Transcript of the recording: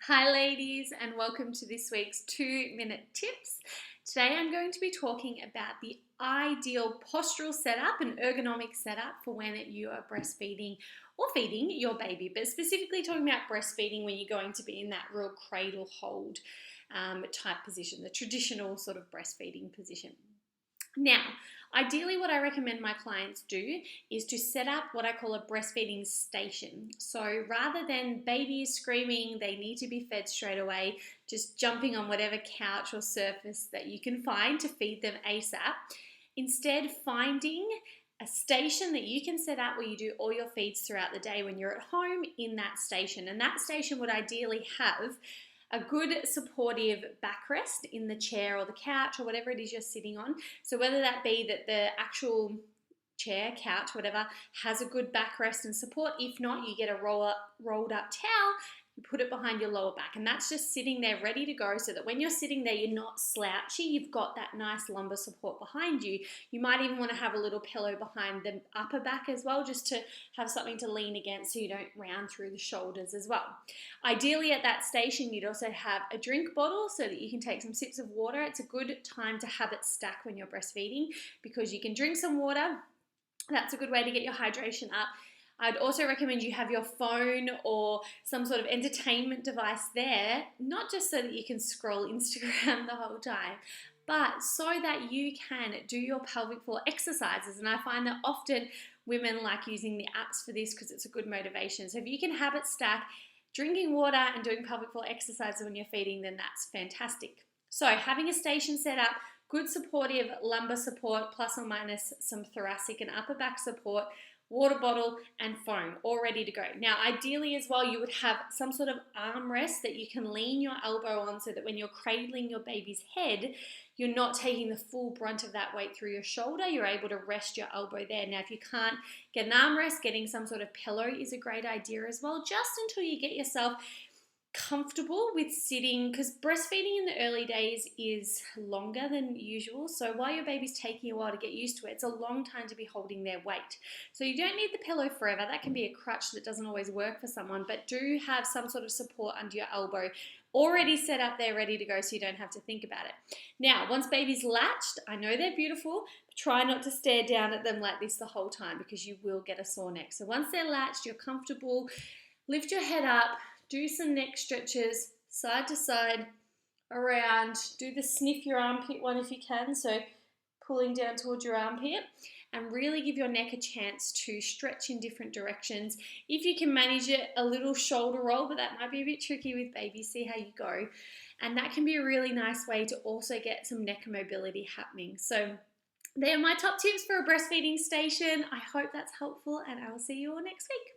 Hi ladies, and welcome to this week's 2-minute tips. Today I'm going to be talking about the ideal postural setup and ergonomic setup for when you are breastfeeding or feeding your baby, but specifically talking about breastfeeding when you're going to be in that real cradle hold type position, the traditional sort of breastfeeding position. Now, ideally what I recommend my clients do is to set up what I call a breastfeeding station. So rather than baby screaming, they need to be fed straight away, just jumping on whatever couch or surface that you can find to feed them ASAP, instead finding a station that you can set up where you do all your feeds throughout the day when you're at home in that station. And that station would ideally have a good supportive backrest in the chair or the couch or whatever it is you're sitting on. So whether that be that the actual chair, couch, whatever, has a good backrest and support. If not, you get a rolled up towel, you put it behind your lower back, and that's just sitting there ready to go so that when you're sitting there, you're not slouchy, you've got that nice lumbar support behind you. You might even want to have a little pillow behind the upper back as well, just to have something to lean against so you don't round through the shoulders as well. Ideally at that station, you'd also have a drink bottle so that you can take some sips of water. It's a good time to have it stack when you're breastfeeding because you can drink some water. That's a good way to get your hydration up. I'd also recommend you have your phone or some sort of entertainment device there, not just so that you can scroll Instagram the whole time, but so that you can do your pelvic floor exercises. And I find that often women like using the apps for this because it's a good motivation. So if you can have it stack, drinking water and doing pelvic floor exercises when you're feeding, then that's fantastic. So having a station set up, good supportive lumbar support, plus or minus some thoracic and upper back support, water bottle and phone all ready to go. Now ideally as well, you would have some sort of armrest that you can lean your elbow on so that when you're cradling your baby's head, you're not taking the full brunt of that weight through your shoulder. You're able to rest your elbow there. Now if you can't get an armrest, getting some sort of pillow is a great idea as well, just until you get yourself comfortable with sitting, because breastfeeding in the early days is longer than usual. So while your baby's taking a while to get used to it, it's a long time to be holding their weight. So you don't need the pillow forever. That can be a crutch that doesn't always work for someone, but do have some sort of support under your elbow already set up there ready to go so you don't have to think about it. Now, once baby's latched, I know they're beautiful, but try not to stare down at them like this the whole time because you will get a sore neck. So once they're latched, you're comfortable, lift your head up, do some neck stretches, side to side, around. Do the sniff your armpit one if you can, so pulling down towards your armpit, and really give your neck a chance to stretch in different directions. If you can manage it, a little shoulder roll, but that might be a bit tricky with babies, see how you go. And that can be a really nice way to also get some neck mobility happening. So they're my top tips for a breastfeeding station. I hope that's helpful, and I will see you all next week.